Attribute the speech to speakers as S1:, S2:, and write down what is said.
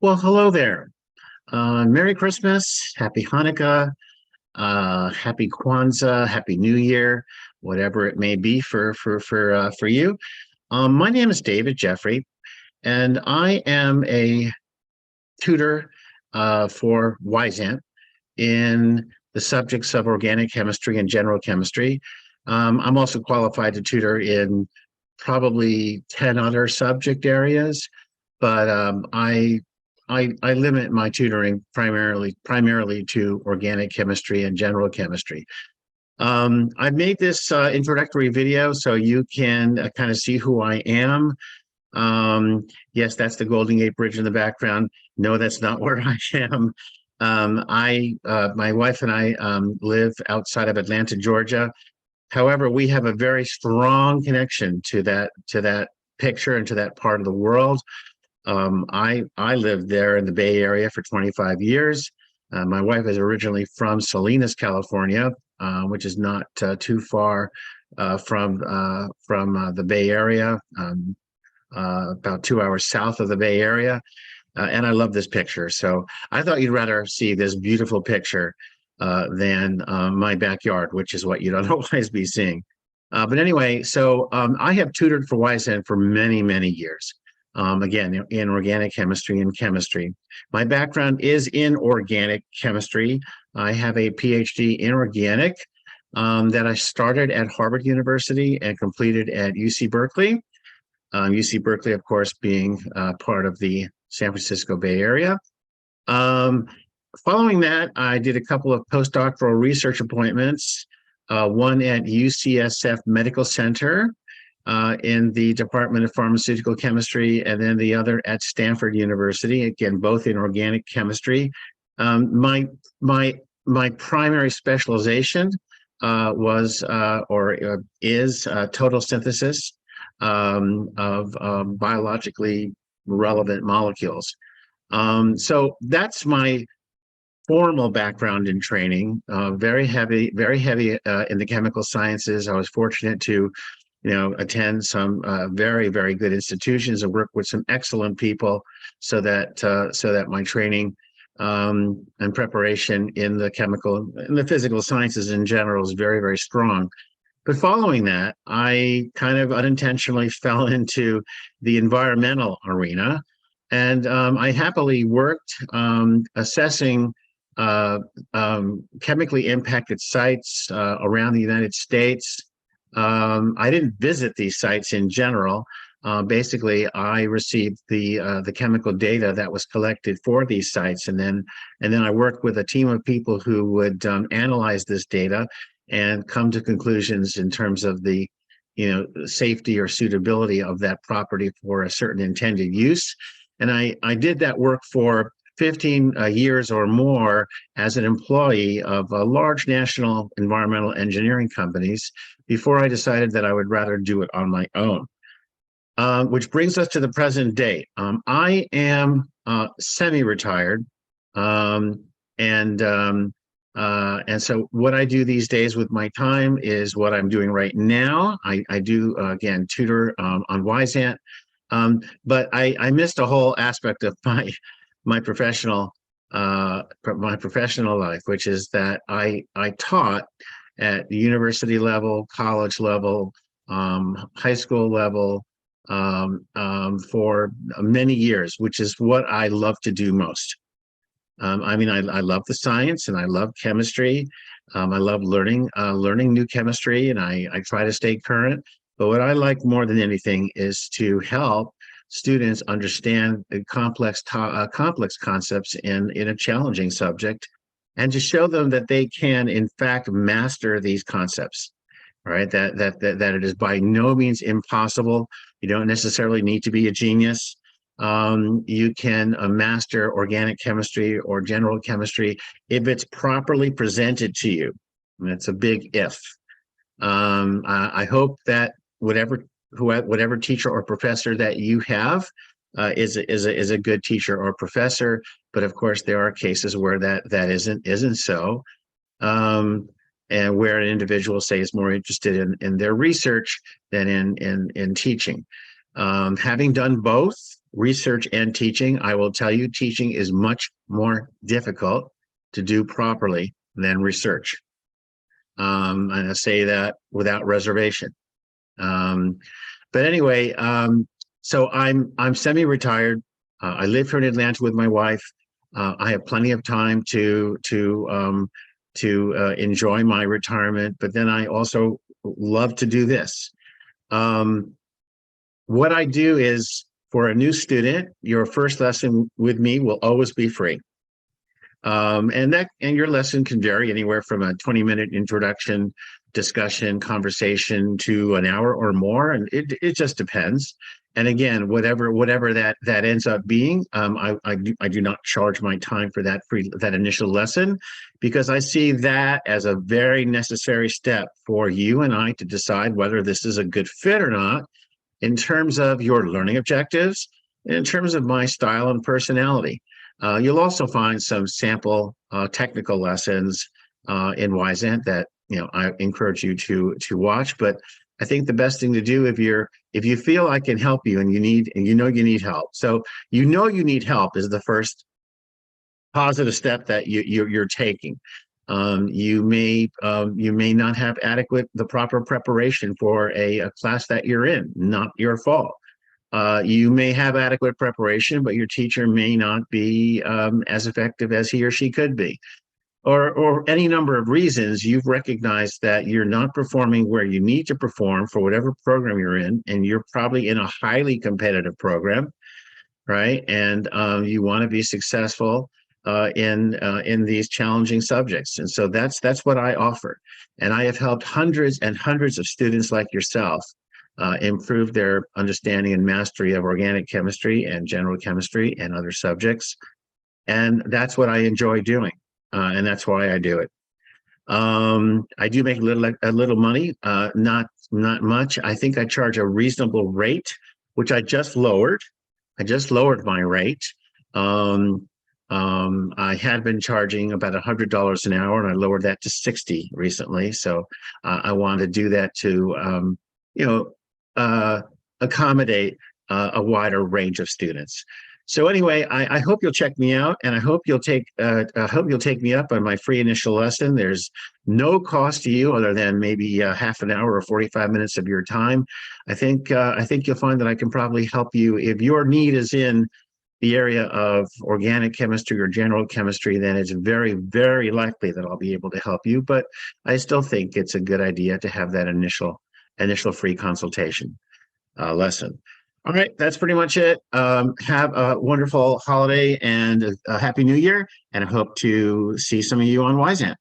S1: Well, hello there. Merry Christmas, Happy Hanukkah, Happy Kwanzaa, Happy New Year, whatever it may be for you. My name is David Jeffrey, and I am a tutor for Wyzant in the subjects of organic chemistry and general chemistry. I'm also qualified to tutor in probably 10 other subject areas, but I limit my tutoring primarily to organic chemistry and general chemistry. I've made this introductory video so you can kind of see who I am. Yes, that's the Golden Gate Bridge in the background. No, that's not where I am. My wife and I live outside of Atlanta, Georgia. However, we have a very strong connection to that picture and to that part of the world. I lived there in the Bay Area for 25 years. My wife is originally from Salinas, California, which is not too far from the Bay Area, about 2 hours south of the Bay Area. And I love this picture. So I thought you'd rather see this beautiful picture than my backyard, which is what you'd otherwise be seeing. But anyway, so I have tutored for Wyzant for many, many years. Again, in organic chemistry and chemistry. My background is in organic chemistry. I have a PhD in organic that I started at Harvard University and completed at UC Berkeley. UC Berkeley, of course, being part of the San Francisco Bay Area. Following that, I did a couple of postdoctoral research appointments, one at UCSF Medical Center in the Department of Pharmaceutical Chemistry, and then the other at Stanford University, again, both in organic chemistry. My primary specialization was or is total synthesis of biologically relevant molecules. So that's my formal background in training, very heavy in the chemical sciences. I was fortunate to attend some very, very good institutions and work with some excellent people so that my training and preparation in the chemical and the physical sciences in general is very, very strong. But following that, I kind of unintentionally fell into the environmental arena, and I happily worked assessing chemically impacted sites around the United States. I didn't visit these sites in general. Basically, I received the chemical data that was collected for these sites, and then I worked with a team of people who would analyze this data and come to conclusions in terms of the safety or suitability of that property for a certain intended use. And I did that work for 15 years or more as an employee of large national environmental engineering companies before I decided that I would rather do it on my own. Which brings us to the present day. I am semi-retired, and so what I do these days with my time is what I'm doing right now. I do again tutor on Wyzant, but I missed a whole aspect of my professional life, which is that I taught at the university level, college level, high school level for many years, which is what I love to do most. I mean, I love the science and I love chemistry. I love learning new chemistry, and I try to stay current. But what I like more than anything is to help students understand the complex concepts in a challenging subject, and to show them that they can, in fact, master these concepts. Right? That it is by no means impossible. You don't necessarily need to be a genius. You can master organic chemistry or general chemistry if it's properly presented to you. And it's a big if. I hope that whatever teacher or professor that you have is a good teacher or professor. But of course, there are cases where that isn't so. And where an individual, say, is more interested in their research than in teaching. Having done both, research and teaching, I will tell you, teaching is much more difficult to do properly than research. And I say that without reservation. Um, but anyway, so I'm semi-retired. I live here in Atlanta with my wife. I have plenty of time to enjoy my retirement, but then I also love to do this. What I do is, for a new student, your first lesson with me will always be free. And your lesson can vary anywhere from a 20-minute introduction, discussion, conversation to an hour or more, and it just depends. And again, whatever that ends up being, I do not charge my time for that initial lesson, because I see that as a very necessary step for you and I to decide whether this is a good fit or not, in terms of your learning objectives, and in terms of my style and personality. You'll also find some sample technical lessons in Wyzant that I encourage you to watch. But I think the best thing to do, if you feel I can help you and you need help. So you need help is the first positive step that you're taking. You may not have the proper preparation for a class that you're in. Not your fault. You may have adequate preparation, but your teacher may not be as effective as he or she could be. Or any number of reasons, you've recognized that you're not performing where you need to perform for whatever program you're in, and you're probably in a highly competitive program, right? And you want to be successful in these challenging subjects. And so that's what I offer. And I have helped hundreds and hundreds of students like yourself improve their understanding and mastery of organic chemistry and general chemistry and other subjects. And that's what I enjoy doing. And that's why I do it. I do make a little money, not much. I think I charge a reasonable rate, which I just lowered. I just lowered my rate. I had been charging about $100 an hour, and I lowered that to 60 recently. So I wanted to do that to, accommodate a wider range of students. So anyway, I hope you'll check me out, and I hope you'll take me up on my free initial lesson. There's no cost to you other than maybe half an hour or 45 minutes of your time. I think you'll find that I can probably help you. If your need is in the area of organic chemistry or general chemistry, then it's very, very likely that I'll be able to help you. But I still think it's a good idea to have that initial free consultation lesson. All right, that's pretty much it. Have a wonderful holiday and a happy new year, and I hope to see some of you on Wyzant.